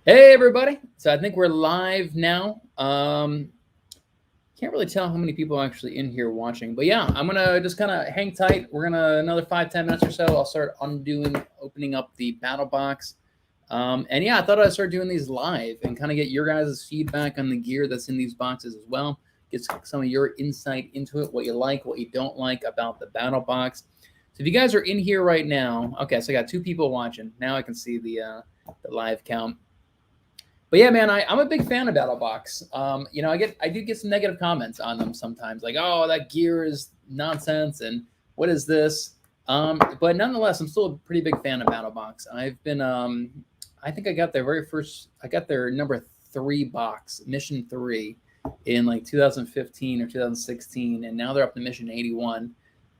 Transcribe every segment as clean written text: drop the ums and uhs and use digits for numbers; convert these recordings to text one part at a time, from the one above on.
Hey everybody! So I think we're live now. Can't really tell how many people are actually in here watching, but yeah, I'm gonna just kind of hang tight. We're gonna another 5-10 minutes or so. I'll start opening up the battle box. And yeah, I thought I'd start doing these live and kind of get your guys' feedback on the gear that's in these boxes as well. Get some of your insight into it, what you like, what you don't like about the battle box. So if you guys are in here right now, okay, so I got 2 people watching. Now I can see the live count. But yeah, man, I'm a big fan of BattlBox. I do get some negative comments on them sometimes, like, "Oh, that gear is nonsense," and "What is this?" But nonetheless, I'm still a pretty big fan of BattlBox. I've been, I think I got their number 3 box, Mission 3, in like 2015 or 2016, and now they're up to Mission 81.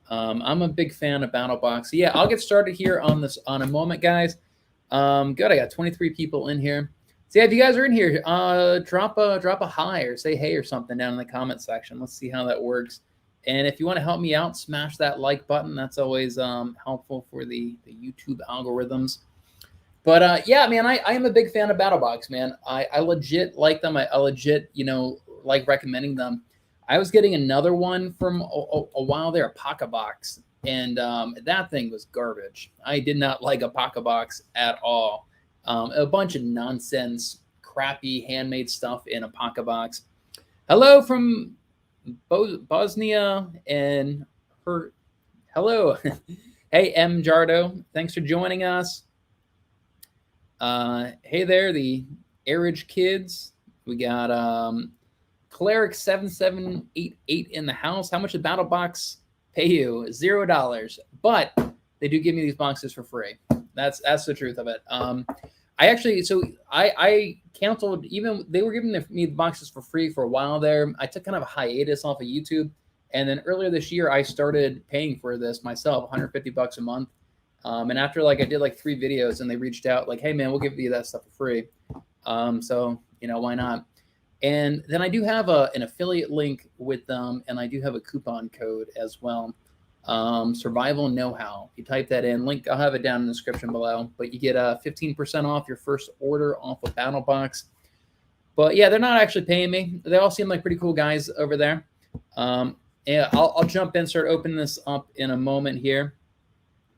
I'm a big fan of BattlBox. So yeah, I'll get started here on this on a moment, guys. Good, I got 23 people in here. So yeah, if you guys are in here, drop a hi or say hey or something down in the comment section. Let's see how that works. And if you want to help me out, smash that like button. That's always helpful for the YouTube algorithms. But yeah, man, I am a big fan of BattlBox, man. I legit like them. I legit, like recommending them. I was getting another one from a while there, a Pocket Box, and that thing was garbage. I did not like a Pocket Box at all. A bunch of nonsense, crappy handmade stuff in a Pocket Box. Hello from Bosnia and her. Hello. Hey, M. Jardo. Thanks for joining us. Hey there, the Airage kids. We got Cleric7788 in the house. How much did BattlBox pay you? $0. But they do give me these boxes for free. That's the truth of it. I canceled, even they were giving me the boxes for free for a while there. I took kind of a hiatus off of YouTube. And then earlier this year, I started paying for this myself, $150 a month. And after I did 3 videos and they reached out like, hey man, we'll give you that stuff for free. So, why not? And then I do have an affiliate link with them, and I do have a coupon code as well. Survival Know-How. You type that in, link, I'll have it down in the description below, but you get 15% off your first order off of BattlBox. But yeah, they're not actually paying me. They all seem like pretty cool guys over there. Yeah, I'll jump in, start opening this up in a moment here.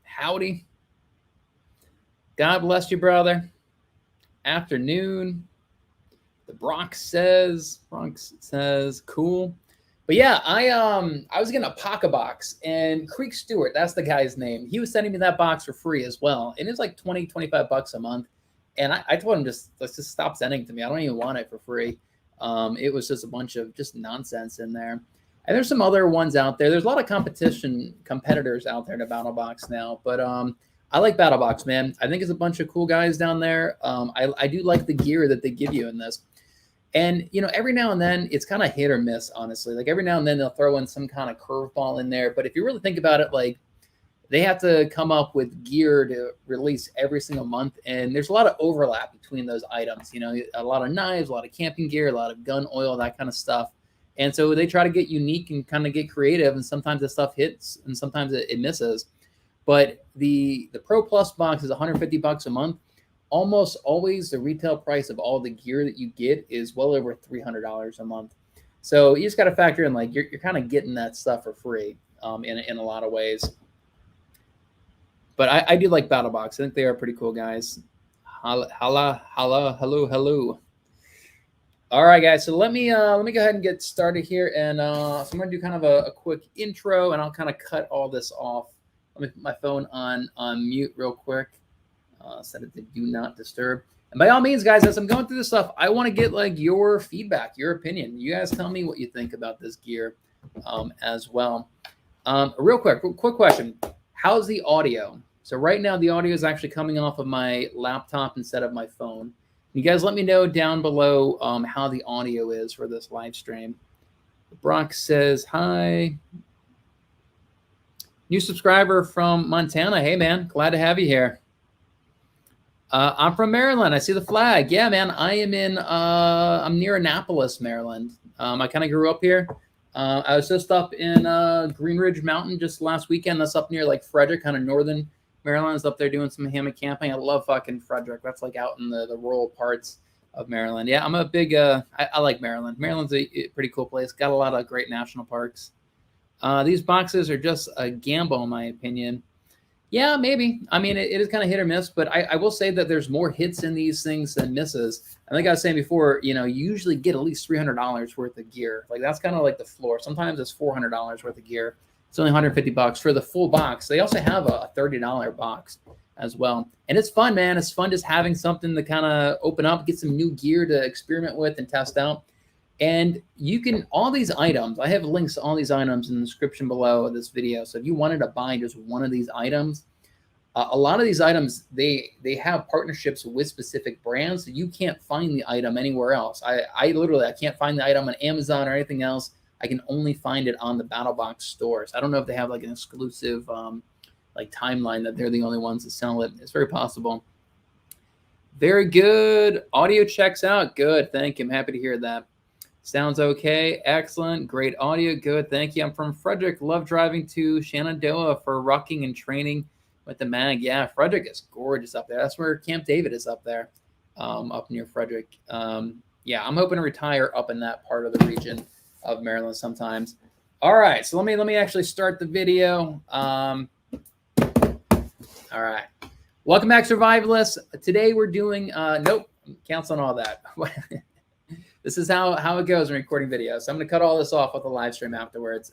Howdy. God bless you, brother. Afternoon. The Bronx says, cool. But yeah, I was getting a Pocket Box, and Creek Stewart, that's the guy's name. He was sending me that box for free as well. And it's like 20, 25 bucks a month. And I told him let's just stop sending it to me. I don't even want it for free. It was just a bunch of just nonsense in there. And there's some other ones out there. There's a lot of competitors out there to BattlBox now. But I like BattlBox, man. I think it's a bunch of cool guys down there. I do like the gear that they give you in this. And, every now and then it's kind of hit or miss, honestly. Like every now and then they'll throw in some kind of curveball in there. But if you really think about it, like they have to come up with gear to release every single month. And there's a lot of overlap between those items, a lot of knives, a lot of camping gear, a lot of gun oil, that kind of stuff. And so they try to get unique and kind of get creative. And sometimes the stuff hits and sometimes it misses. But the Pro Plus box is $150 a month. Almost always the retail price of all the gear that you get is well over $300 a month. So you just got to factor in, like, you're kind of getting that stuff for free in a lot of ways. But I do like BattlBox. I think they are pretty cool guys. Hello. All right, guys. So let me go ahead and get started here. And so I'm going to do kind of a quick intro, and I'll kind of cut all this off. Let me put my phone on mute real quick. Set it to do not disturb. And by all means, guys, as I'm going through this stuff, I want to get your feedback, your opinion. You guys tell me what you think about this gear as well. Real quick question. How's the audio? So right now the audio is actually coming off of my laptop instead of my phone. You guys let me know down below how the audio is for this live stream. Brock says, hi. New subscriber from Montana. Hey, man, glad to have you here. I'm from Maryland. I see the flag. Yeah, man. I am I'm near Annapolis, Maryland. I kind of grew up here. I was just up in Green Ridge Mountain just last weekend. That's up near Frederick, kind of northern Maryland's up there doing some hammock camping. I love fucking Frederick. That's like out in the rural parts of Maryland. Yeah, I'm a big, I like Maryland. Maryland's a pretty cool place. Got a lot of great national parks. These boxes are just a gamble, in my opinion. Yeah, maybe. I mean, it is kind of hit or miss, but I will say that there's more hits in these things than misses. I think I was saying before, you know, you usually get at least $300 worth of gear. Like that's kind of like the floor. Sometimes it's $400 worth of gear. It's only 150 bucks for the full box. They also have a $30 box as well. And it's fun, man. It's fun just having something to kind of open up, get some new gear to experiment with and test out. And you can, all these items, I have links to all these items in the description below of this video. So if you wanted to buy just one of these items, a lot of these items, they have partnerships with specific brands. So you can't find the item anywhere else. I literally, I can't find the item on Amazon or anything else. I can only find it on the BattlBox stores. I don't know if they have like an exclusive like timeline that they're the only ones that sell it. It's very possible. Very good. Audio checks out. Good. Thank you. I'm happy to hear that. Sounds okay. Excellent. Great audio. Good. Thank you. I'm from Frederick. Love driving to Shenandoah for rucking and training with the mag. Yeah, Frederick is gorgeous up there. That's where Camp David is up there, up near Frederick. Yeah, I'm hoping to retire up in that part of the region of Maryland sometimes. All right, so let me actually start the video. All right. Welcome back, survivalists. Today we're doing, nope, canceling all that. This is how it goes in recording videos. So I'm going to cut all this off with a live stream afterwards.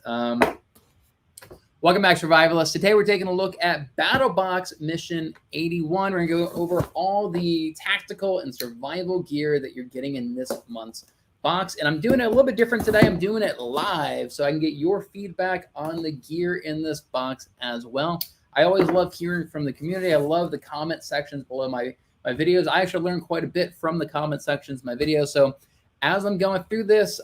Welcome back, survivalists. Today we're taking a look at BattlBox Mission 81. We're going to go over all the tactical and survival gear that you're getting in this month's box. And I'm doing it a little bit different today. I'm doing it live so I can get your feedback on the gear in this box as well. I always love hearing from the community. I love the comment sections below my videos. I actually learn quite a bit from the comment sections of my videos. So as I'm going through this,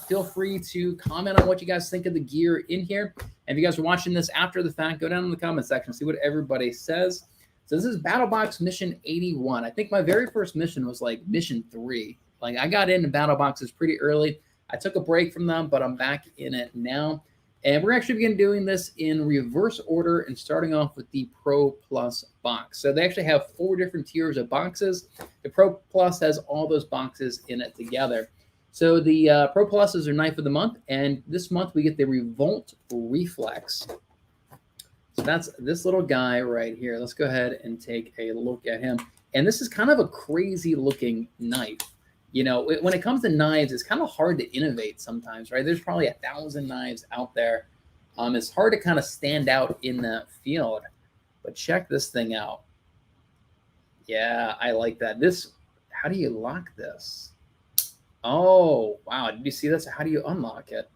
feel free to comment on what you guys think of the gear in here. And if you guys are watching this after the fact, go down in the comment section, see what everybody says. So this is BattlBox Mission 81. I think my very first mission was like Mission 3. Like I got into BattlBoxes pretty early. I took a break from them, but I'm back in it now. And we're actually begin doing this in reverse order and starting off with the Pro Plus box. So they actually have 4 different tiers of boxes. The Pro Plus has all those boxes in it together. So the Pro Pluses are Knife of the Month, and this month we get the Revolt Reflex. So that's this little guy right here. Let's go ahead and take a look at him. And this is kind of a crazy looking knife. You know, when it comes to knives, it's kind of hard to innovate sometimes, right? There's probably 1,000 knives out there. It's hard to kind of stand out in that field. But check this thing out. Yeah, I like that. This, how do you lock this? Oh, wow. Did you see this? How do you unlock it?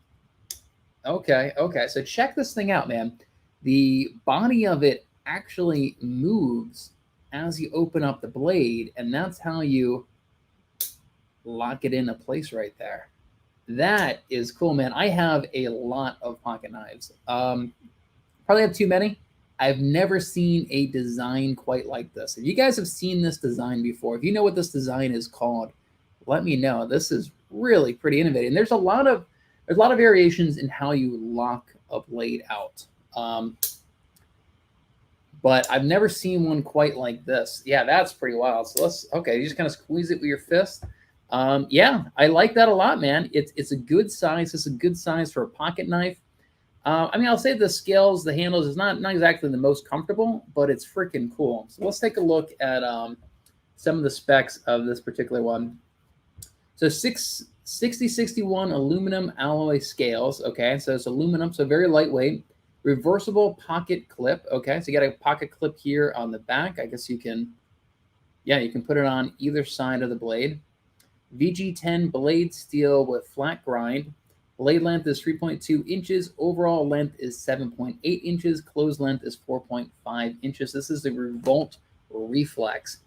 Okay, okay. So check this thing out, man. The body of it actually moves as you open up the blade, and that's how you lock it into place right there. That is cool, man. I have a lot of pocket knives. Probably have too many. I've never seen a design quite like this. If you guys have seen this design before, if you know what this design is called, let me know. This is really pretty innovative. And there's a lot of variations in how you lock a blade out. But I've never seen one quite like this. Yeah, that's pretty wild. So okay, you just kind of squeeze it with your fist. Yeah, I like that a lot, man. It's a good size. It's a good size for a pocket knife. I mean, I'll say the scales, the handles is not exactly the most comfortable, but it's freaking cool. So let's take a look at some of the specs of this particular one. So 6061 aluminum alloy scales. Okay, so it's aluminum, so very lightweight. Reversible pocket clip. Okay, so you got a pocket clip here on the back. I guess you can, yeah, you can put it on either side of the blade. VG10 blade steel with flat grind. Blade length is 3.2 inches. Overall length is 7.8 inches. Closed length is 4.5 inches. This is the Revolt Reflex.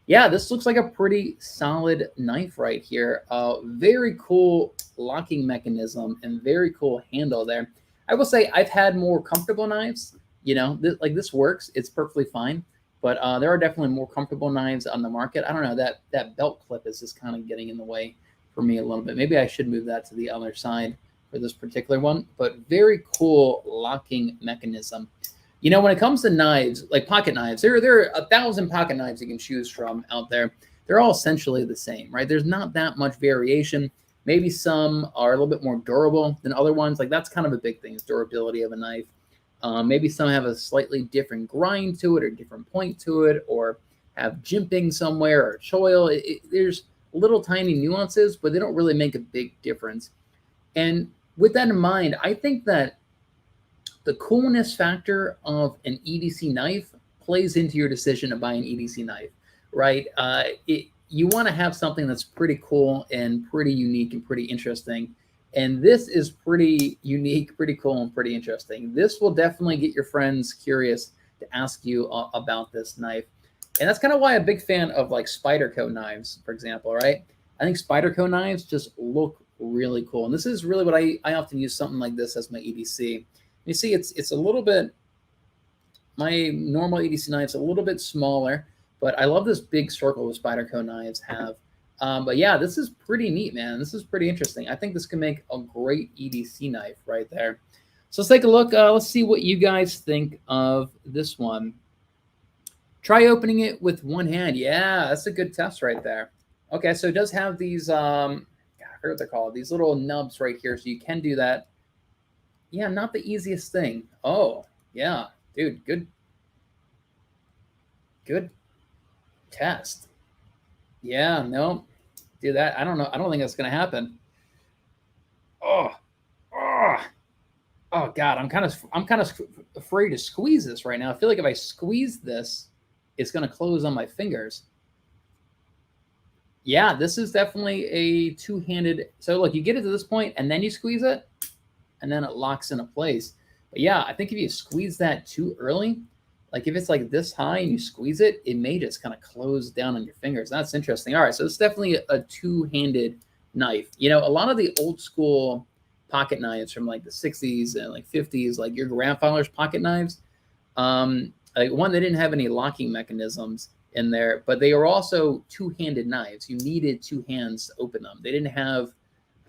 Yeah, this looks like a pretty solid knife right here. Very cool locking mechanism and very cool handle there. I will say I've had more comfortable knives. You know, like this works. It's perfectly fine. But there are definitely more comfortable knives on the market. I don't know, that belt clip is just kind of getting in the way for me a little bit. Maybe I should move that to the other side for this particular one. But very cool locking mechanism. You know, when it comes to knives, like pocket knives, there are 1,000 pocket knives you can choose from out there. They're all essentially the same, right? There's not that much variation. Maybe some are a little bit more durable than other ones. Like that's kind of a big thing, is durability of a knife. Maybe some have a slightly different grind to it or different point to it, or have jimping somewhere or choil. There's little tiny nuances, but they don't really make a big difference. And with that in mind, I think that the coolness factor of an EDC knife plays into your decision to buy an EDC knife, right? You want to have something that's pretty cool and pretty unique and pretty interesting. And this is pretty unique, pretty cool, and pretty interesting. This will definitely get your friends curious to ask you about this knife. And that's kind of why I'm a big fan of like Spyderco knives, for example, right? I think Spyderco knives just look really cool. And this is really what I often use something like this as my EDC. You see, it's a little bit, my normal EDC knife's a little bit smaller, but I love this big circle the Spyderco knives have. But yeah, this is pretty neat, man. This is pretty interesting. I think this can make a great EDC knife right there. So let's take a look. Let's see what you guys think of this one. Try opening it with one hand. Yeah, that's a good test right there. Okay, so it does have these, I forget what they're called, these little nubs right here, so you can do that. Yeah, not the easiest thing. Oh, yeah, dude, good test. Yeah, no, do that. I don't know. I don't think that's gonna happen. Oh, God, I'm kind of afraid to squeeze this right now. I feel like if I squeeze this, it's gonna close on my fingers. Yeah, this is definitely a two-handed. So look, you get it to this point, and then you squeeze it, and then it locks into place. But yeah, I think if you squeeze that too early, like if it's like this high and you squeeze it, it may just kind of close down on your fingers. That's interesting. All right, so it's definitely a two-handed knife. You know, a lot of the old school pocket knives from like the 60s and like 50s, like your grandfather's pocket knives, like one, they didn't have any locking mechanisms in there, but they were also two-handed knives. You needed two hands to open them. They didn't have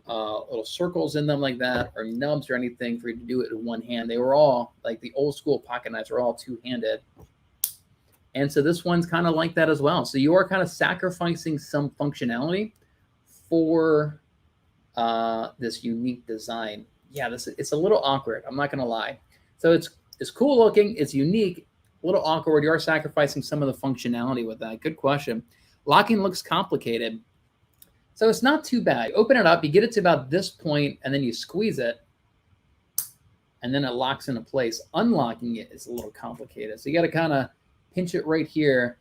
little circles in them like that, or nubs or anything for you to do it in one hand. They were all like the old school pocket knives were all two-handed. And so this one's kind of like that as well. So you are kind of sacrificing some functionality for this unique design. Yeah, it's a little awkward. I'm not gonna lie. So it's cool looking, it's unique, a little awkward. You are sacrificing some of the functionality with that. Good question. Locking looks complicated. So it's not too bad. You open it up, you get it to about this point, and then you squeeze it, and then it locks into place. Unlocking it is a little complicated. So you got to kind of pinch it right here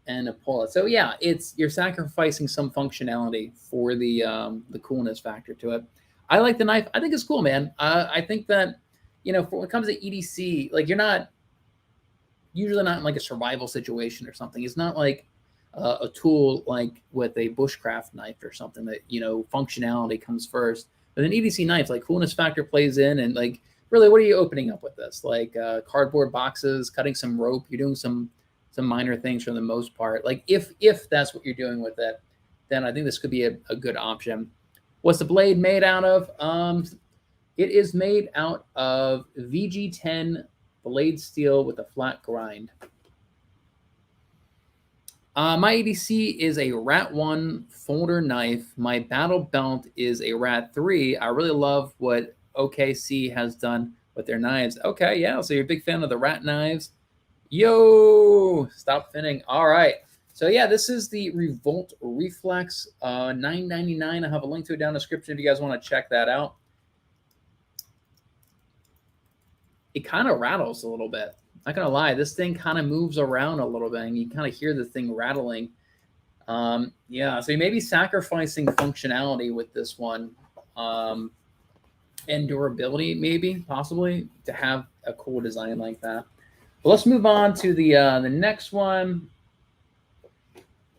and pull it. So yeah, you're sacrificing some functionality for the coolness factor to it. I like the knife. I think it's cool, man. I think that, you know, when it comes to EDC, like you're usually not in like a survival situation or something. It's not like a tool like with a bushcraft knife or something that, you know, functionality comes first. But an EDC knife, like coolness factor plays in, and like really, what are you opening up with this? Like cardboard boxes, cutting some rope. You're doing some minor things for the most part. Like if that's what you're doing with it, then I think this could be a good option. What's the blade made out of? It is made out of VG10 blade steel with a flat grind. My EDC is a Rat 1 folder knife. My battle belt is a Rat 3. I really love what OKC has done with their knives. Okay, yeah, so you're a big fan of the Rat knives. Yo, stop finning. All right. So yeah, this is the Revolt Reflex, $9.99. I have a link to it down in the description if you guys want to check that out. It kind of rattles a little bit. Not gonna lie, this thing kind of moves around a little bit, and you kind of hear the thing rattling. Yeah, so you may be sacrificing functionality with this one, and durability, maybe, possibly, to have a cool design like that. But let's move on to the next one.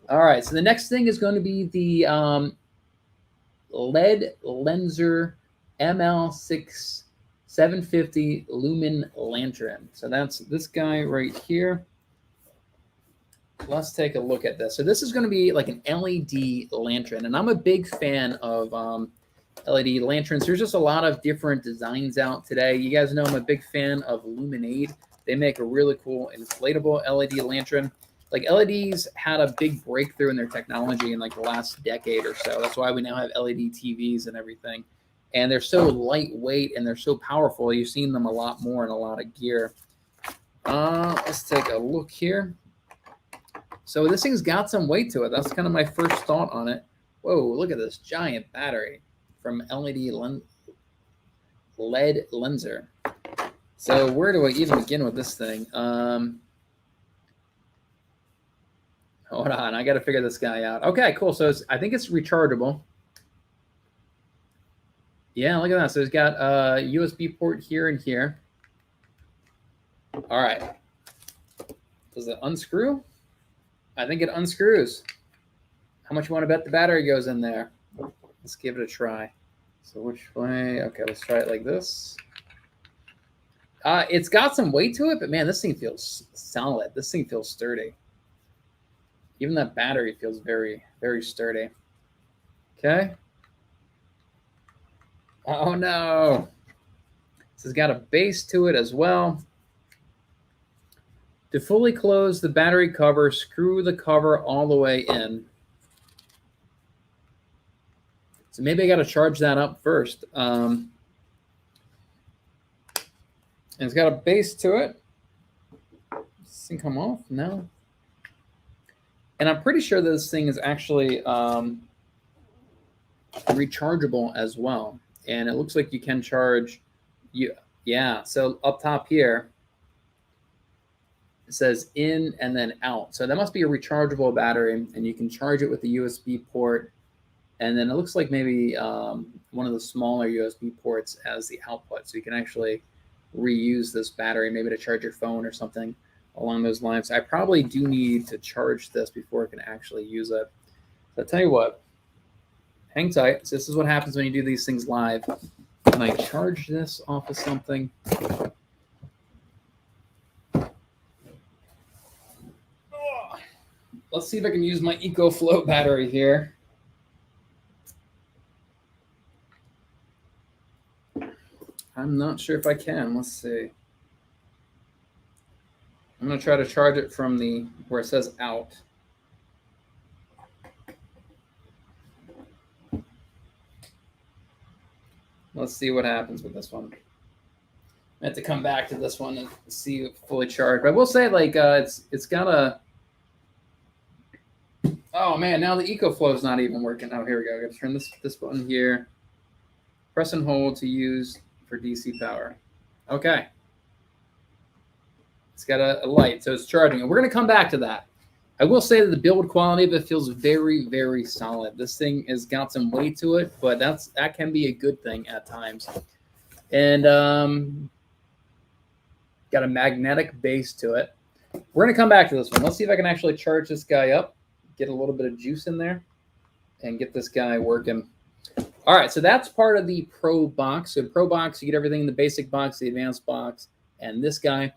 All right, so the next thing is going to be the LEDLENSER ML6 750 lumen lantern. So that's this guy right here. Let's take a look at this. So this is going to be like an LED lantern, and I'm a big fan of LED lanterns. There's just a lot of different designs out today. You guys know I'm a big fan of LUMEN. They make a really cool inflatable LED lantern. Like LEDs had a big breakthrough in their technology in like the last decade or so. That's why we now have LED TVs and everything. And they're so lightweight and they're so powerful. You've seen them a lot more in a lot of gear. Let's take a look here. So this thing's got some weight to it. That's kind of my first thought on it. Whoa, look at this giant battery from LEDLENSER. So where do I even begin with this thing? Hold on, I got to figure this guy out. Okay, cool. So I think it's rechargeable. Yeah, look at that. So it's got a USB port here and here. All right. Does it unscrew? I think it unscrews. How much you want to bet the battery goes in there? Let's give it a try. So which way? Okay, let's try it like this. It's got some weight to it, but man, this thing feels solid. This thing feels sturdy. Even that battery feels very, very sturdy. Okay. Oh no. This has got a base to it as well. To fully close the battery cover, screw the cover all the way in. So maybe I got to charge that up first. And it's got a base to it. Does this thing come off? No. And I'm pretty sure this thing is actually rechargeable as well. And it looks like you can charge. Yeah, so up top here, it says in and then out. So that must be a rechargeable battery, and you can charge it with the USB port. And then it looks like maybe one of the smaller USB ports as the output. So you can actually reuse this battery, maybe to charge your phone or something along those lines. I probably do need to charge this before I can actually use it. So I'll tell you what, hang tight. So this is what happens when you do these things live. Can I charge this off of something? Let's see if I can use my EcoFlow battery here. I'm not sure if I can. Let's see. I'm going to try to charge it from the where it says out. Let's see what happens with this one. I have to come back to this one and see it fully charged. But I will say, like, it's got a. Oh man, now the EcoFlow is not even working. Oh, here we go. I got to turn this button here. Press and hold to use for DC power. Okay. It's got a light, so it's charging. And we're going to come back to that. I will say that the build quality of it feels very, very solid. This thing has got some weight to it, but that can be a good thing at times. And got a magnetic base to it. We're going to come back to this one. Let's see if I can actually charge this guy up, get a little bit of juice in there, and get this guy working. All right, so that's part of the Pro box. So Pro box, you get everything in the basic box, the advanced box, and this guy.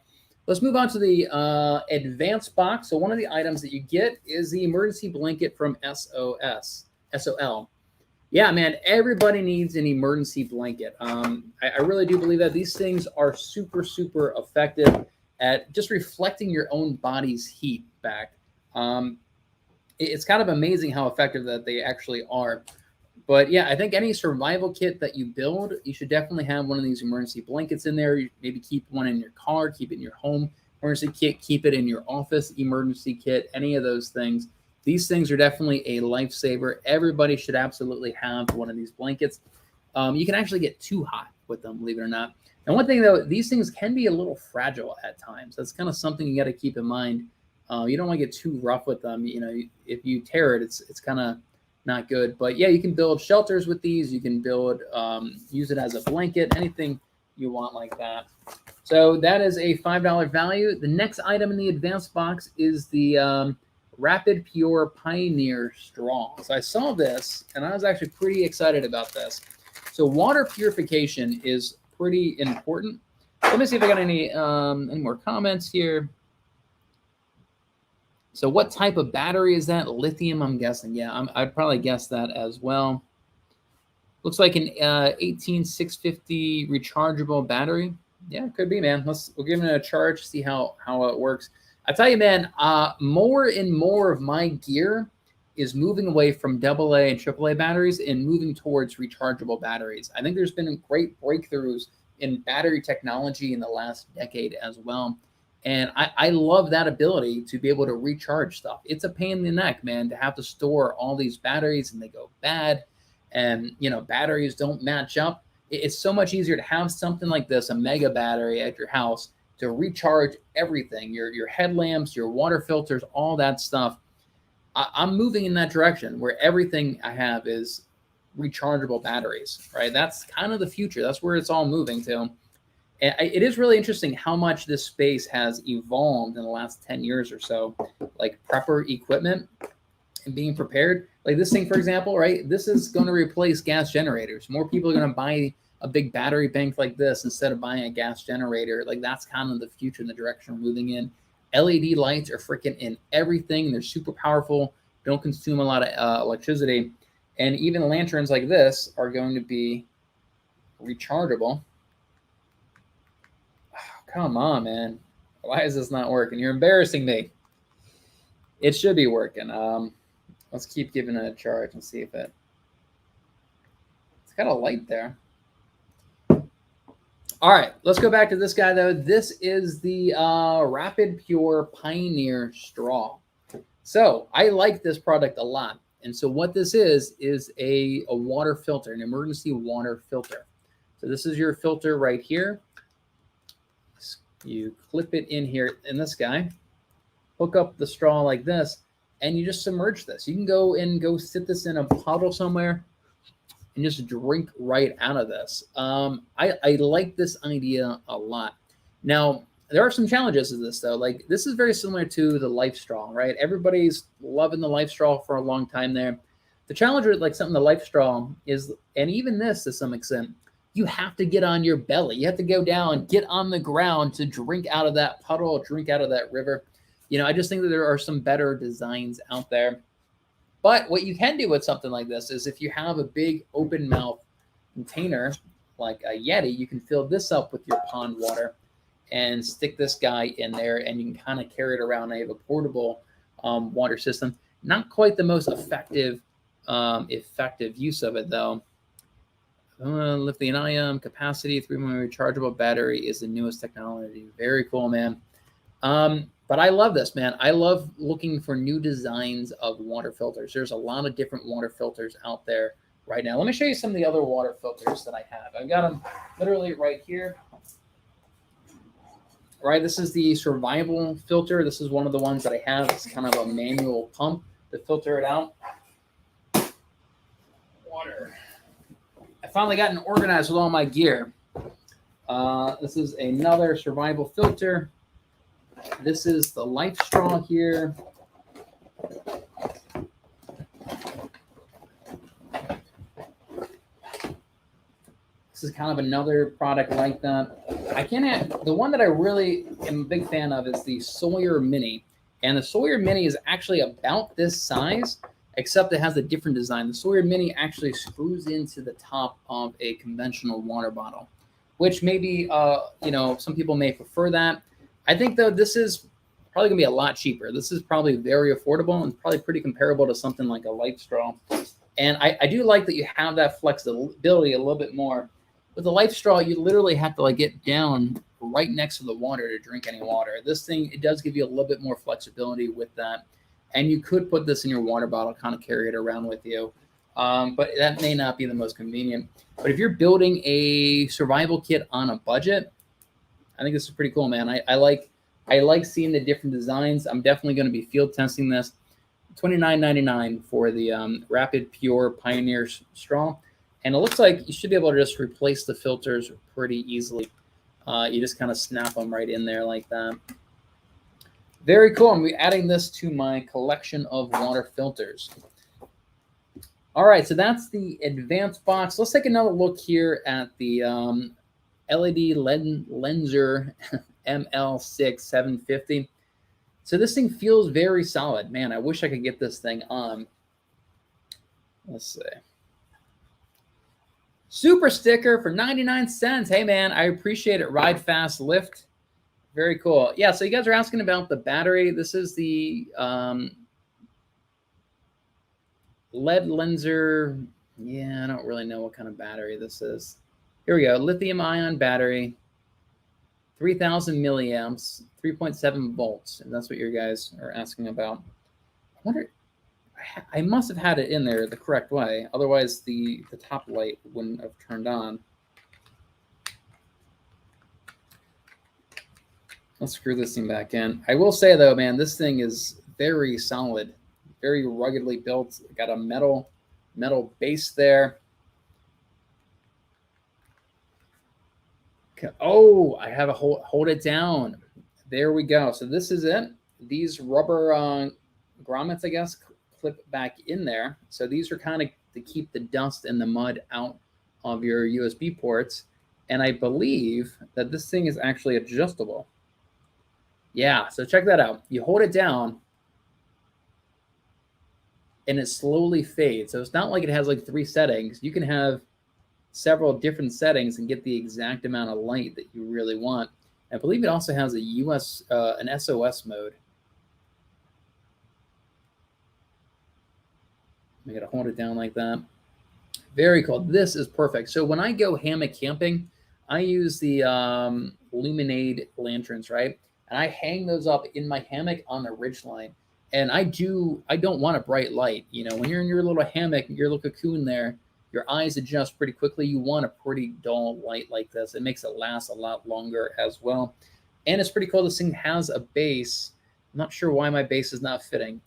Let's move on to the advanced box. So one of the items that you get is the emergency blanket from SOL. Yeah, man, everybody needs an emergency blanket. I really do believe that these things are super, super effective at just reflecting your own body's heat back. It's kind of amazing how effective that they actually are. But yeah, I think any survival kit that you build, you should definitely have one of these emergency blankets in there. You maybe keep one in your car, keep it in your home emergency kit, keep it in your office emergency kit, any of those things. These things are definitely a lifesaver. Everybody should absolutely have one of these blankets. You can actually get too hot with them, believe it or not. And one thing though, these things can be a little fragile at times. That's kind of something you got to keep in mind. You don't want to get too rough with them. You know, if you tear it, it's kind of not good. But yeah, you can build shelters with these. You can build, use it as a blanket, anything you want like that. So that is a $5 value. The next item in the advanced box is the RAPIDPURE Pioneer Straw. So I saw this and I was actually pretty excited about this. So water purification is pretty important. Let me see if I got any more comments here. So what type of battery is that? Lithium, I'm guessing. Yeah, I'd probably guess that as well. Looks like an 18650 rechargeable battery. Yeah, could be, man. We'll give it a charge, see how it works. I tell you, man, more and more of my gear is moving away from AA and AAA batteries and moving towards rechargeable batteries. I think there's been great breakthroughs in battery technology in the last decade as well. And I love that ability to be able to recharge stuff. It's a pain in the neck, man, to have to store all these batteries and they go bad and, you know, batteries don't match up. It's so much easier to have something like this, a mega battery at your house, to recharge everything, your headlamps, your water filters, all that stuff. I'm moving in that direction where everything I have is rechargeable batteries, right? That's kind of the future. That's where it's all moving to. And it is really interesting how much this space has evolved in the last 10 years or so, like prepper equipment and being prepared. Like this thing, for example, right? This is going to replace gas generators. More people are going to buy a big battery bank like this instead of buying a gas generator. Like that's kind of the future and the direction we're moving in. LED lights are freaking in everything. They're super powerful, don't consume a lot of electricity. And even lanterns like this are going to be rechargeable. Oh, come on, man. Why is this not working? You're embarrassing me. It should be working. Let's keep giving it a charge and see if it's got a light there. All right, let's go back to this guy, though. This is the RAPIDPURE Pioneer Straw. So I like this product a lot. And so what this is a water filter, an emergency water filter. So this is your filter right here. You clip it in here in this guy, hook up the straw like this, and you just submerge this. You can go sit this in a puddle somewhere and just drink right out of this. I like this idea a lot. Now, there are some challenges to this, though. Like, this is very similar to the Life Straw, right? Everybody's loving the Life Straw for a long time there. The challenge with, like, something the Life Straw is, and even this to some extent, you have to get on your belly. You have to go down, get on the ground to drink out of that puddle, drink out of that river. You know, I just think that there are some better designs out there. But what you can do with something like this is if you have a big open mouth container like a Yeti, you can fill this up with your pond water and stick this guy in there, and you can kind of carry it around. I have a portable water system. Not quite the most effective use of it, though. Lithium-ion capacity, 3-month rechargeable battery is the newest technology. Very cool, man. But I love this, man. I love looking for new designs of water filters. There's a lot of different water filters out there right now. Let me show you some of the other water filters that I have. I've got them literally right here. Right, this is the survival filter. This is one of the ones that I have. It's kind of a manual pump to filter it out. Water. I finally gotten organized with all my gear. This is another survival filter. This is the Life Straw here. This is kind of another product like that. The one that I really am a big fan of is the Sawyer Mini. And the Sawyer Mini is actually about this size, except it has a different design. The Sawyer Mini actually screws into the top of a conventional water bottle, which maybe, some people may prefer that. I think, though, this is probably going to be a lot cheaper. This is probably very affordable and probably pretty comparable to something like a Life Straw. And I do like that you have that flexibility a little bit more. With the Life Straw, you literally have to get down right next to the water to drink any water. This thing, it does give you a little bit more flexibility with that. And you could put this in your water bottle, kind of carry it around with you. But that may not be the most convenient. But if you're building a survival kit on a budget, I think this is pretty cool, man. I like seeing the different designs. I'm definitely going to be field testing this. $29.99 for the RAPIDPURE Pioneer Straw. And it looks like you should be able to just replace the filters pretty easily. You just kind of snap them right in there like that. Very cool. I'm adding this to my collection of water filters. All right, so that's the advanced box. Let's take another look here at the LEDLENSER ML6 750. So this thing feels very solid. Man, I wish I could get this thing on. Let's see. Super sticker for 99 cents. Hey, man, I appreciate it. Ride fast, lift. Very cool. Yeah, so you guys are asking about the battery. This is the LEDLENSER. Yeah, I don't really know what kind of battery this is. Here we go. Lithium-ion battery, 3,000 milliamps, 3.7 volts. And that's what you guys are asking about. I wonder, I must have had it in there the correct way. Otherwise, the top light wouldn't have turned on. Let's screw this thing back in. I will say, though, man, this thing is very solid, very ruggedly built. Got a metal base there. Okay. Oh, I have a hold it down. There we go. So this is it. These rubber grommets, I guess, clip back in there. So these are kind of to keep the dust and the mud out of your USB ports. And I believe that this thing is actually adjustable. Yeah, so check that out. You hold it down and it slowly fades. So it's not like it has like 3 settings. You can have several different settings and get the exact amount of light that you really want. I believe it also has an SOS mode. I'm gonna hold it down like that. Very cool. This is perfect. So when I go hammock camping, I use the LUMEN lanterns, right? And I hang those up in my hammock on the ridgeline. And I don't want a bright light. You know, when you're in your little hammock, your little cocoon there, your eyes adjust pretty quickly. You want a pretty dull light like this. It makes it last a lot longer as well. And it's pretty cool. This thing has a base. I'm not sure why my base is not fitting.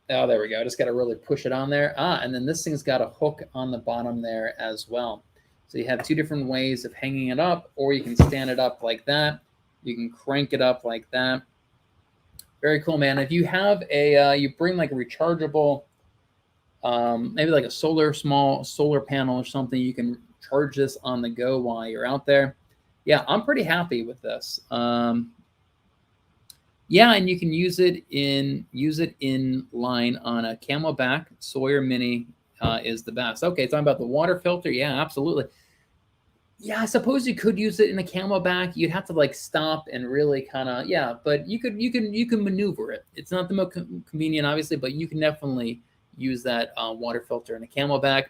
Oh, there we go. I just got to really push it on there. And then this thing's got a hook on the bottom there as well. So you have 2 different ways of hanging it up, or you can stand it up like that. You can crank it up like that. Very cool, man. If you have a, you bring like a rechargeable, maybe like a small solar panel or something, you can charge this on the go while you're out there. Yeah, I'm pretty happy with this. Yeah, and you can use it in line on a Camelback. Sawyer Mini is the best. Okay, talking about the water filter. Yeah, absolutely. Yeah, I suppose you could use it in a Camelback. You'd have to like stop and really kind of, yeah, but you can maneuver it. It's not the most convenient, obviously, but you can definitely use that water filter in a Camelback.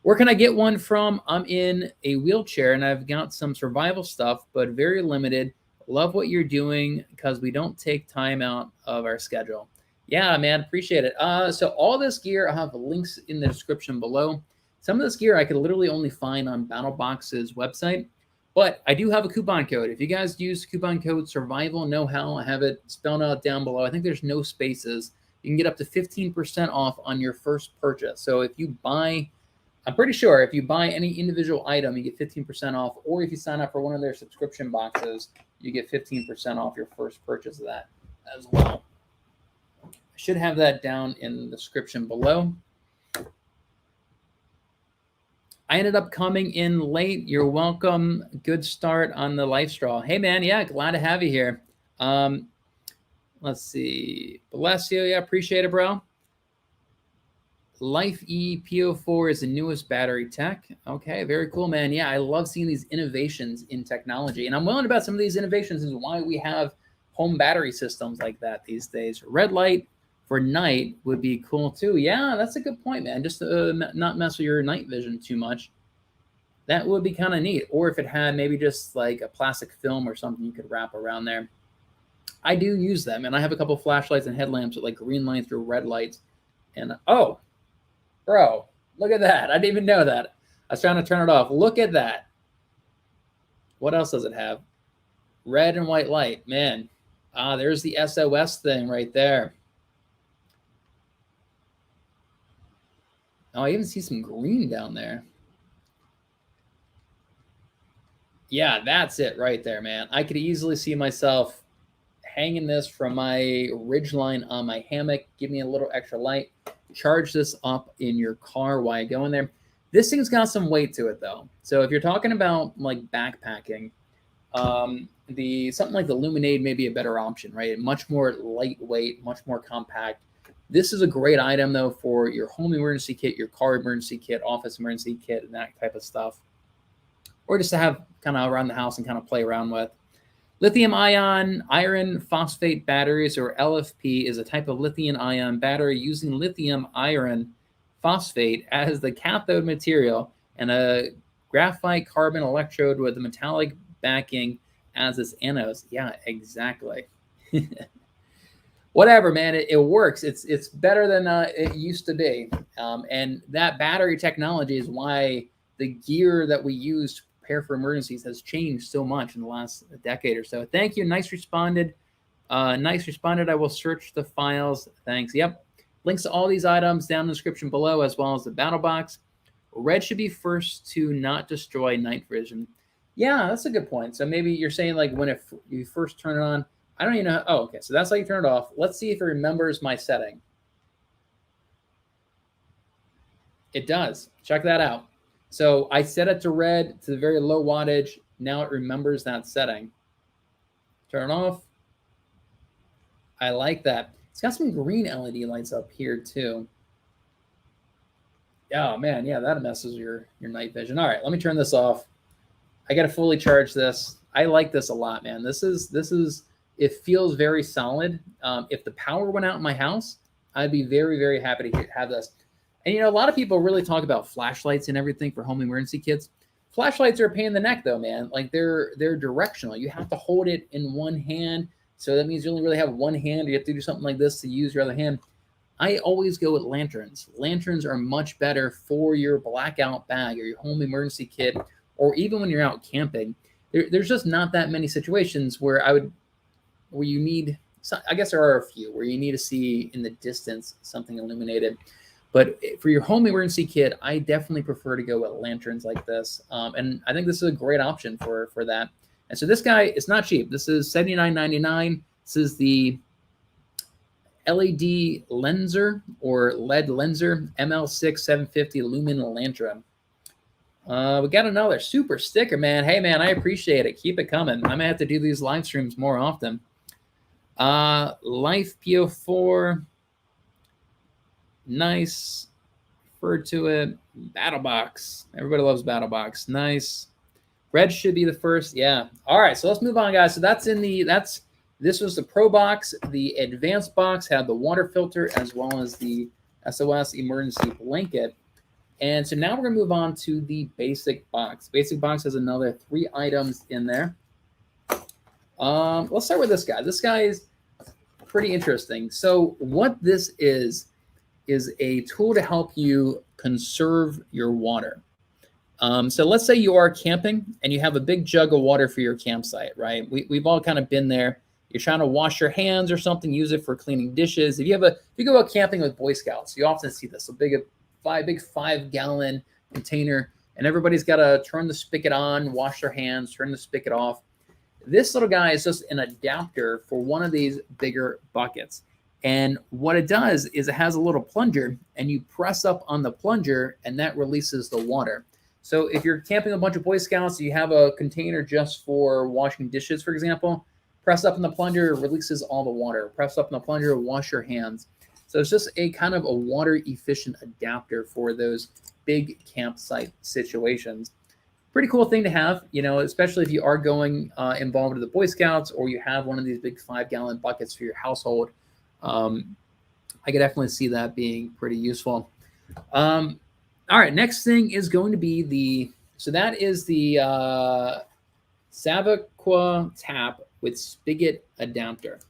Where can I get one from? I'm in a wheelchair and I've got some survival stuff, but very limited. Love what you're doing because we don't take time out of our schedule. Yeah, man, appreciate it. So all this gear, I'll have links in the description below. Some of this gear I could literally only find on BattlBox's website, but I do have a coupon code. If you guys use coupon code SurvivalKnowHow, I have it spelled out down below. I think there's no spaces. You can get up to 15% off on your first purchase. So if you buy, I'm pretty sure if you buy any individual item, you get 15% off, or if you sign up for one of their subscription boxes, you get 15% off your first purchase of that as well. I should have that down in the description below. I ended up coming in late. You're welcome. Good start on the life straw. Hey, man. Yeah, glad to have you here. Let's see. Bless you. Yeah, appreciate it, bro. Life E PO4 is the newest battery tech. Okay, very cool, man. Yeah, I love seeing these innovations in technology. And I'm willing about some of these innovations is why we have home battery systems like that these days. Red light for night would be cool too. Yeah, that's a good point, man. Just to not mess with your night vision too much. That would be kind of neat. Or if it had maybe just like a plastic film or something you could wrap around there. I do use them, and I have a couple flashlights and headlamps with like green lights or red lights. And oh, bro, look at that. I didn't even know that. I was trying to turn it off. Look at that. What else does it have? Red and white light. Man, there's the SOS thing right there. Oh, I even see some green down there. Yeah, that's it right there, man. I could easily see myself hanging this from my ridgeline on my hammock. Give me a little extra light. Charge this up in your car while you go in there. This thing's got some weight to it, though. So if you're talking about like backpacking, something like the Luminade may be a better option, right? Much more lightweight, much more compact. This is a great item though for your home emergency kit, your car emergency kit, office emergency kit, and that type of stuff, or just to have kind of around the house and kind of play around with. Lithium-ion iron phosphate batteries, or LFP, is a type of lithium-ion battery using lithium iron phosphate as the cathode material and a graphite carbon electrode with a metallic backing as its anodes. Yeah, exactly. Whatever, man, it works. It's better than it used to be. And that battery technology is why the gear that we use to prepare for emergencies has changed so much in the last decade or so. Thank you. Nice responded. Nice responded. I will search the files. Thanks. Yep. Links to all these items down in the description below, as well as the battle box. Red should be first to not destroy night vision. Yeah, that's a good point. So maybe you're saying like when you first turn it on, I don't even know. Oh, okay. So that's how you turn it off. Let's see if it remembers my setting. It does. Check that out. So I set it to red to the very low wattage. Now it remembers that setting. Turn it off. I like that. It's got some green LED lights up here too. Oh man, yeah, that messes your night vision. All right, let me turn this off. I got to fully charge this. I like this a lot, man. This is. It feels very solid. If the power went out in my house, I'd be very, very happy to have this. And, you know, a lot of people really talk about flashlights and everything for home emergency kits. Flashlights are a pain in the neck, though, man. Like, they're directional. You have to hold it in one hand. So that means you only really have one hand. You have to do something like this to use your other hand. I always go with lanterns. Lanterns are much better for your blackout bag or your home emergency kit, or even when you're out camping. There's just not that many situations where you need, I guess there are a few where you need to see in the distance something illuminated. But for your home emergency kit, I definitely prefer to go with lanterns like this. And I think this is a great option for that. And so this guy, it's not cheap. This is $79.99. This is the LEDLENSER or LEDLENSER ML6 750 Lumen Lantern. We got another super sticker, man. Hey, man, I appreciate it. Keep it coming. I might have to do these live streams more often. Life PO4. Nice. Refer to it. BattlBox. Everybody loves BattlBox. Nice. Red should be the first. Yeah. All right. So let's move on, guys. So this was the Pro box. The Advanced box had the water filter as well as the SOS emergency blanket. And so now we're going to move on to the Basic box. Basic box has another 3 items in there. Let's start with this guy. This guy is pretty interesting. So what this is a tool to help you conserve your water. So let's say you are camping and you have a big jug of water for your campsite, right? We've all kind of been there. You're trying to wash your hands or something, use it for cleaning dishes. If you go out camping with Boy Scouts, you often see this, a big 5-gallon container, and everybody's got to turn the spigot on, wash their hands, turn the spigot off. This little guy is just an adapter for one of these bigger buckets. And what it does is it has a little plunger, and you press up on the plunger, and that releases the water. So if you're camping with a bunch of Boy Scouts, you have a container just for washing dishes, for example, press up on the plunger, releases all the water. Press up on the plunger, wash your hands. So it's just a kind of a water-efficient adapter for those big campsite situations. Pretty cool thing to have, you know, especially if you are going involved with the Boy Scouts or you have one of these big 5-gallon buckets for your household. I could definitely see that being pretty useful. All right, next thing is going to be that is the SAVEAQUA tap with spigot adapter.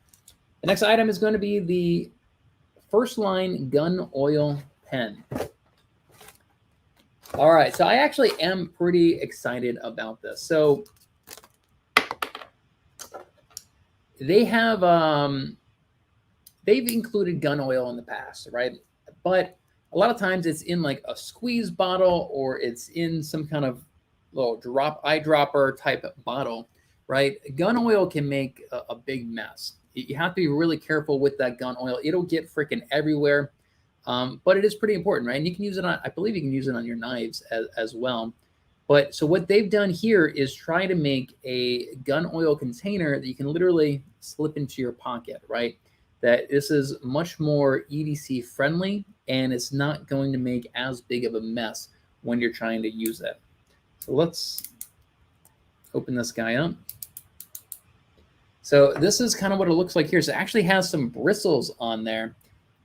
The next item is going to be the First Line gun oil pen. All right, so I actually am pretty excited about this. So they have they've included gun oil in the past, right? But a lot of times it's in like a squeeze bottle or it's in some kind of little eyedropper type bottle, right? Gun oil can make a big mess. You have to be really careful with that gun oil. It'll get freaking everywhere. But it is pretty important, right? And you can use it on, I believe you can use it on your knives as well. But so what they've done here is try to make a gun oil container that you can literally slip into your pocket, right? That this is much more EDC friendly, and it's not going to make as big of a mess when you're trying to use it. So let's open this guy up. So this is kind of what it looks like here. So it actually has some bristles on there.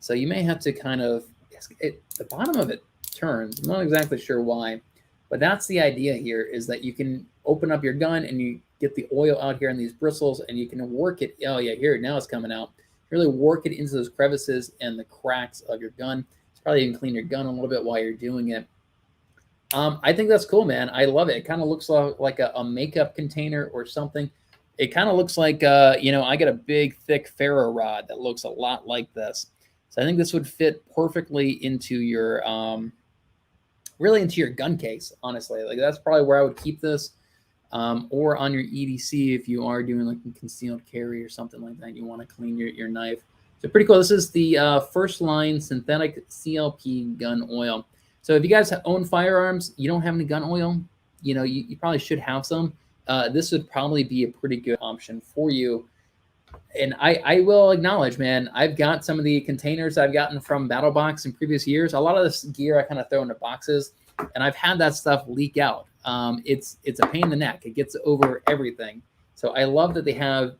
So you may have to kind of, the bottom of it turns. I'm not exactly sure why, but that's the idea here, is that you can open up your gun and you get the oil out here in these bristles, and you can work it. Oh yeah, here, now it's coming out. Really work it into those crevices and the cracks of your gun. It's probably even clean your gun a little bit while you're doing it. I think that's cool, man. I love it. It kind of looks like a makeup container or something. It kind of looks like, you know, I got a big, thick ferro rod that looks a lot like this. So I think this would fit perfectly into your, really into your gun case, honestly. Like that's probably where I would keep this, or on your EDC if you are doing like a concealed carry or something like that. You want to clean your knife. So pretty cool. This is the First Line Synthetic CLP Gun Oil. So if you guys own firearms, you don't have any gun oil, you know, you probably should have some. This would probably be a pretty good option for you. And I will acknowledge, man, I've got some of the containers I've gotten from BattlBox in previous years. A lot of this gear I kind of throw into boxes, and I've had that stuff leak out. It's a pain in the neck. It gets over everything. So I love that they have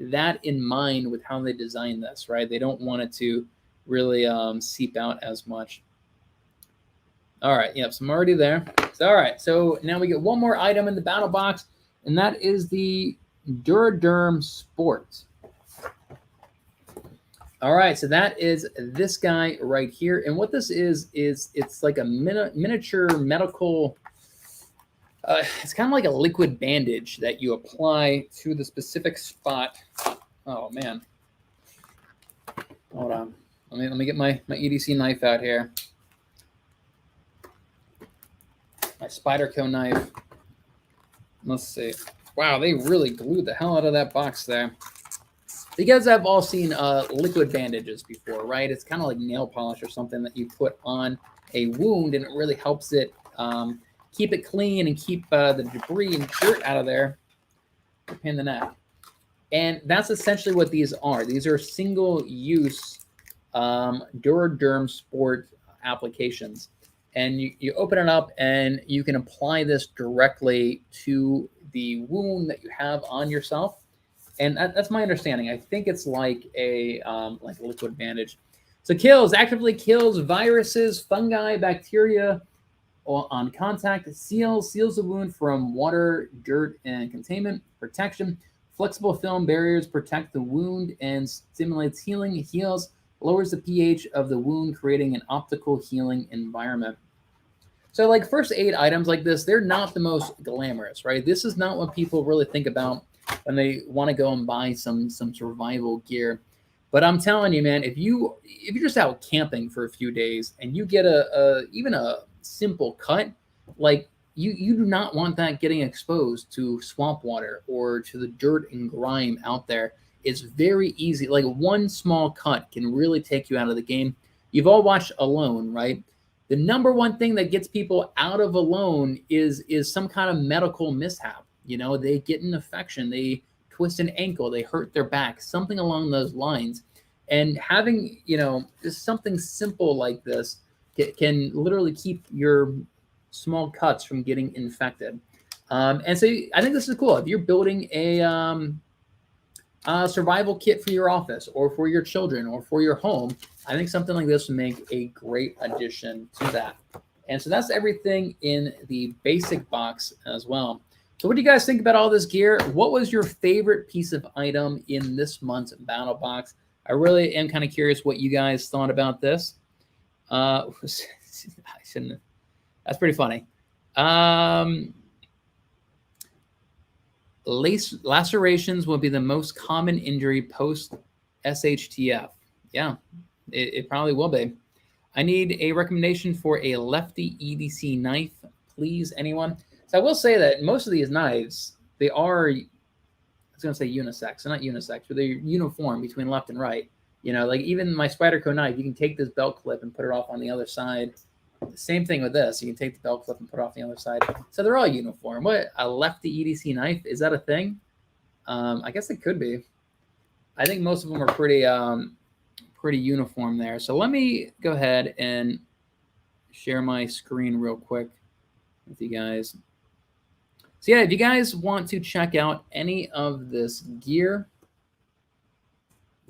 that in mind with how they design this, right? They don't want it to really seep out as much. All right, yep, so I'm already there. So, all right, so now we get one more item in the BattlBox, and that is the Duraderm Sport. All right, so that is this guy right here. And what this is it's like a miniature medical, it's kind of like a liquid bandage that you apply to the specific spot. Oh, man. Hold on. Let me get my EDC knife out here. My Spyderco knife. Let's see. Wow, they really glued the hell out of that box there. You guys have all seen liquid bandages before, right? It's kind of like nail polish or something that you put on a wound, and it really helps it keep it clean and keep the debris and dirt out of there. Pain in the neck. And that's essentially what these are. These are single-use Duraderm Sport applications. And you open it up, and you can apply this directly to the wound that you have on yourself. And that's my understanding. I think it's like a liquid bandage. So actively kills viruses, fungi, bacteria on contact, seals the wound from water, dirt, and containment, protection. Flexible film barriers protect the wound and stimulates healing. It heals, lowers the pH of the wound, creating an optical healing environment. So like first aid items like this, they're not the most glamorous, right? This is not what people really think about when they want to go and buy some survival gear. But I'm telling you, man, if you're just out camping for a few days and you get even a simple cut, like you do not want that getting exposed to swamp water or to the dirt and grime out there. It's very easy. Like one small cut can really take you out of the game. You've all watched Alone, right? The number one thing that gets people out of Alone is some kind of medical mishap. You know, they get an infection, they twist an ankle, they hurt their back, something along those lines. And having, you know, just something simple like this can literally keep your small cuts from getting infected. And so I think this is cool. If you're building a survival kit for your office or for your children or for your home, I think something like this would make a great addition to that. And so that's everything in the basic box as well. So what do you guys think about all this gear? What was your favorite piece of item in this month's BattlBox? I really am kind of curious what you guys thought about this. I shouldn't. That's pretty funny. Lacerations will be the most common injury post SHTF. Yeah, it probably will be. I need a recommendation for a lefty EDC knife, please, anyone. So I will say that most of these knives, they are, I was going to say unisex. They're not unisex, but they're uniform between left and right. You know, like even my Spyderco knife, you can take this belt clip and put it off on the other side Same thing with this. You can take the belt clip and put it off the other side. So they're all uniform. What, a lefty EDC knife? Is that a thing? I guess it could be. I think most of them are pretty pretty uniform there. So let me go ahead and share my screen real quick with you guys. So yeah, if you guys want to check out any of this gear,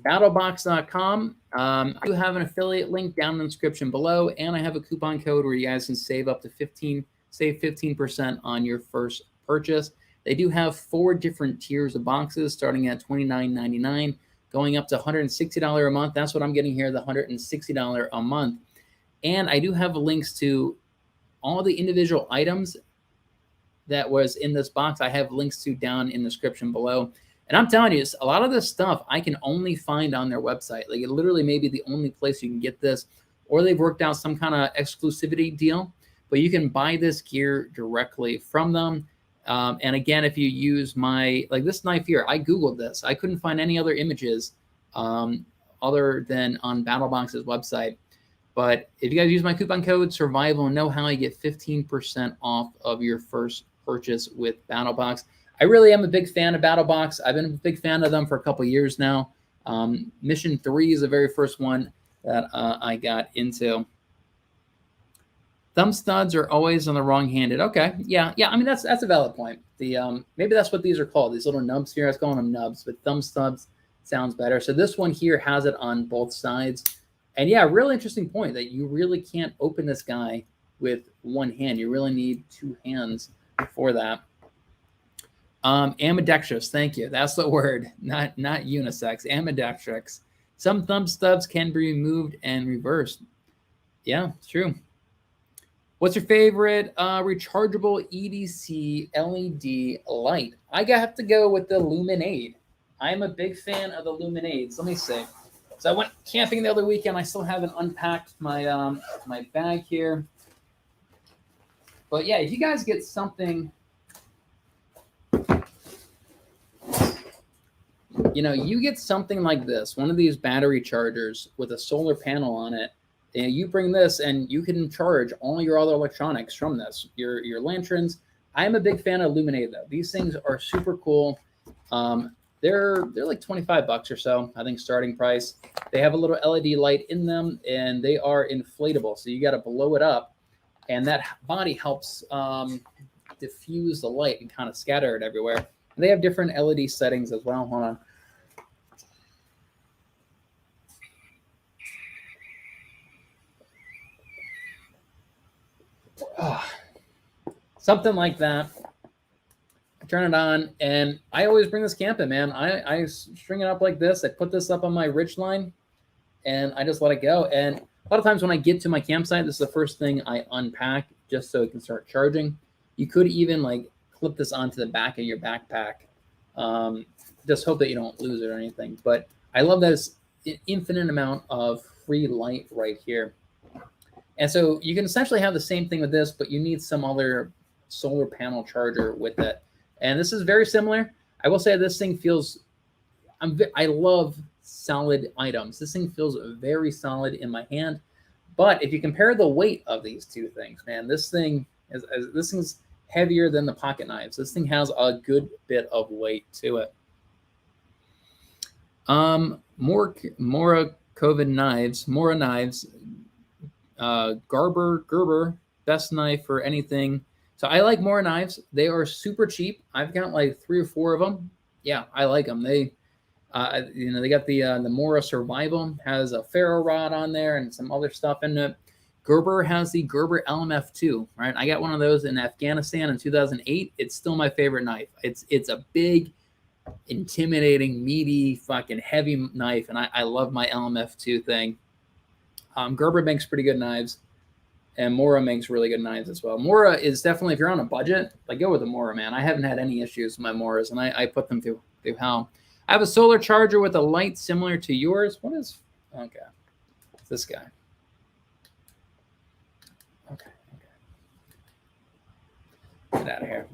BattlBox.com. I do have an affiliate link down in the description below, and I have a coupon code where you guys can save up to 15% on your first purchase. They do have 4 different tiers of boxes, starting at $29.99, going up to $160 a month. That's what I'm getting here, the $160 a month. And I do have links to all the individual items that was in this box. I have links to down in the description below. And I'm telling you, a lot of this stuff I can only find on their website. Like, it literally may be the only place you can get this, or they've worked out some kind of exclusivity deal, but you can buy this gear directly from them. And again, if you use my, like this knife here, I Googled this. I couldn't find any other images other than on BattlBox's website. But if you guys use my coupon code SurvivalKnowHow, you get 15% off of your first purchase with BattlBox. I really am a big fan of BattlBox. I've been a big fan of them for a couple years now. Mission 3 is the very first one that I got into. Thumb studs are always on the wrong-handed. Okay, yeah. I mean, that's a valid point. The maybe that's what these are called. These little nubs here. I was calling them nubs, but thumb studs sounds better. So this one here has it on both sides. And yeah, really interesting point that you really can't open this guy with one hand. You really need 2 hands for that. Ambidextrous, thank you. That's the word, not unisex. Ambidextrous. Some thumb stubs can be removed and reversed. Yeah, it's true. What's your favorite rechargeable EDC LED light? I have to go with the LUMEN. I'm a big fan of the LUMEN. Let me see. So I went camping the other weekend. I still haven't unpacked my my bag here. But yeah, if you guys get something, you know, you get something like this, one of these battery chargers with a solar panel on it, and you bring this and you can charge all your other electronics from this, your lanterns. I'm a big fan of LUMEN though. These things are super cool. They're like 25 bucks or so, I think, starting price. They have a little LED light in them, and they are inflatable. So you got to blow it up, and that body helps diffuse the light and kind of scatter it everywhere. And they have different LED settings as well. Hold on. Oh, something like that. I turn it on, and I always bring this camping, man. I string it up like this. I put this up on my ridge line, and I just let it go. And a lot of times when I get to my campsite, this is the first thing I unpack just so it can start charging. You could even like clip this onto the back of your backpack. Just hope that you don't lose it or anything. But I love that it's an infinite amount of free light right here. And so you can essentially have the same thing with this, but you need some other solar panel charger with it. And this is very similar. I will say this thing feels, I love solid items. This thing feels very solid in my hand. But if you compare the weight of these two things, man, this thing's heavier than the pocket knives. This thing has a good bit of weight to it. Mora knives, Gerber, best knife for anything. So I like Mora knives. They are super cheap. I've got like 3 or 4 of them. Yeah, I like them. They, they got the Mora Survival, has a ferro rod on there and some other stuff in it. Gerber has the Gerber LMF2, right? I got one of those in Afghanistan in 2008. It's still my favorite knife. It's a big, intimidating, meaty, fucking heavy knife, and I love my LMF2 thing. Gerber makes pretty good knives, and Mora makes really good knives as well. Mora is definitely, if you're on a budget, like, go with the Mora, man. I haven't had any issues with my Moras, and I put them through hell. I have a solar charger with a light similar to yours. What is, okay, it's this guy. Okay. Get out of here.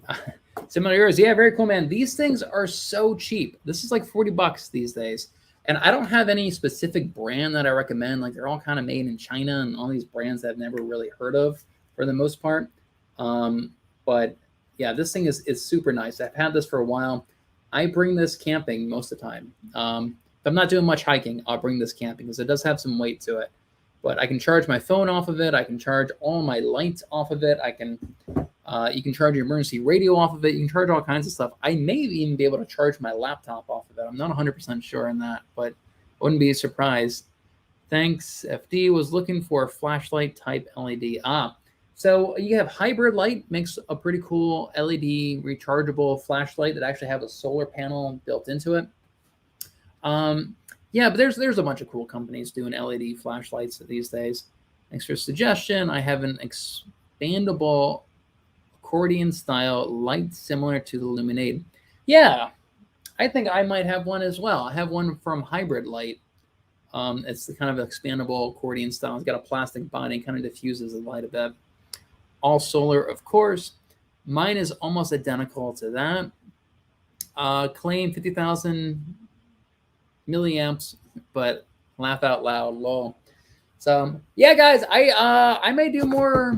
Similar to yours. Yeah, very cool, man. These things are so cheap. This is like 40 bucks these days. And I don't have any specific brand that I recommend. Like they're all kind of made in China and all these brands that I've never really heard of for the most part. But yeah, this thing is super nice. I've had this for a while. I bring this camping most of the time. If I'm not doing much hiking, I'll bring this camping because it does have some weight to it. But I can charge my phone off of it. I can charge all my lights off of it. You can charge your emergency radio off of it. You can charge all kinds of stuff. I may even be able to charge my laptop off of it. I'm not 100% sure on that, but I wouldn't be surprised. Thanks. FD was looking for a flashlight type LED. So you have hybrid light, makes a pretty cool LED rechargeable flashlight that actually have a solar panel built into it. Yeah, but there's a bunch of cool companies doing LED flashlights these days. Thanks for the suggestion. I have an expandable accordion style light similar to the Luminade. Yeah, I think I might have one as well. I have one from Hybrid Light. It's the kind of expandable accordion style. It's got a plastic body, kind of diffuses the light a bit. All solar, of course. Mine is almost identical to that. Claim 50,000 milliamps, but laugh out loud, lol. So yeah, guys, I may do more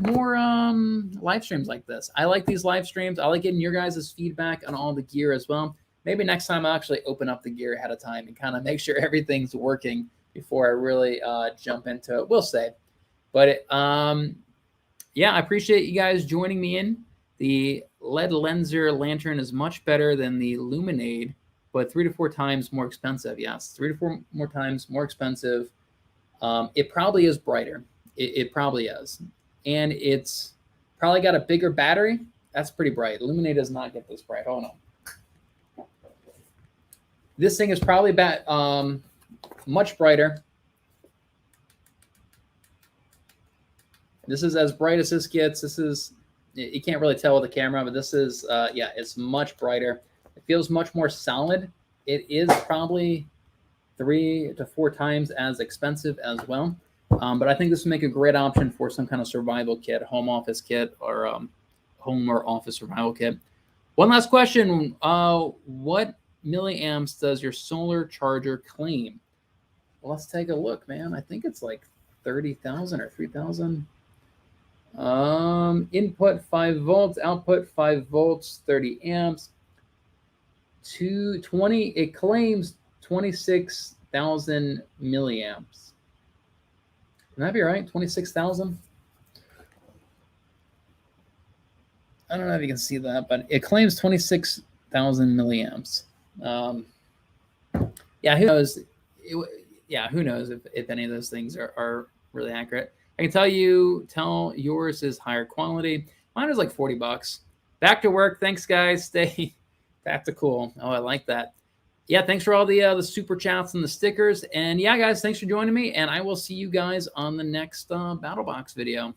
live streams like this. I like these live streams. I like getting your guys' feedback on all the gear as well. Maybe next time I'll actually open up the gear ahead of time and kind of make sure everything's working before I really jump into it. We'll say. But yeah, I appreciate you guys joining me in. The LEDLENSER lantern is much better than the Luminade, but 3 to 4 times more expensive. Yes, 3 to 4 more times more expensive. It probably is brighter. It probably is. And it's probably got a bigger battery. That's pretty bright. Luminade does not get this bright. Hold on. This thing is probably much brighter. This is as bright as this gets. This is, you can't really tell with the camera, but this is, yeah, it's much brighter. It feels much more solid. It is probably 3 to 4 times as expensive as well. But I think this would make a great option for some kind of survival kit, home office kit, or home or office survival kit. One last question. What milliamps does your solar charger claim? Well, let's take a look, man. I think it's like 30,000 or 3,000. Input 5 volts, output 5 volts, 30 amps. 220, it claims 26,000 milliamps. Can that be right? 26,000? I don't know if you can see that, but it claims 26,000 milliamps. Yeah, who knows? Yeah, who knows if any of those things are really accurate. I can tell yours is higher quality. Mine is like 40 bucks. Back to work. Thanks, guys. Stay tactical. Oh, I like that. Yeah, thanks for all the super chats and the stickers. And yeah, guys, thanks for joining me. And I will see you guys on the next BattlBox video.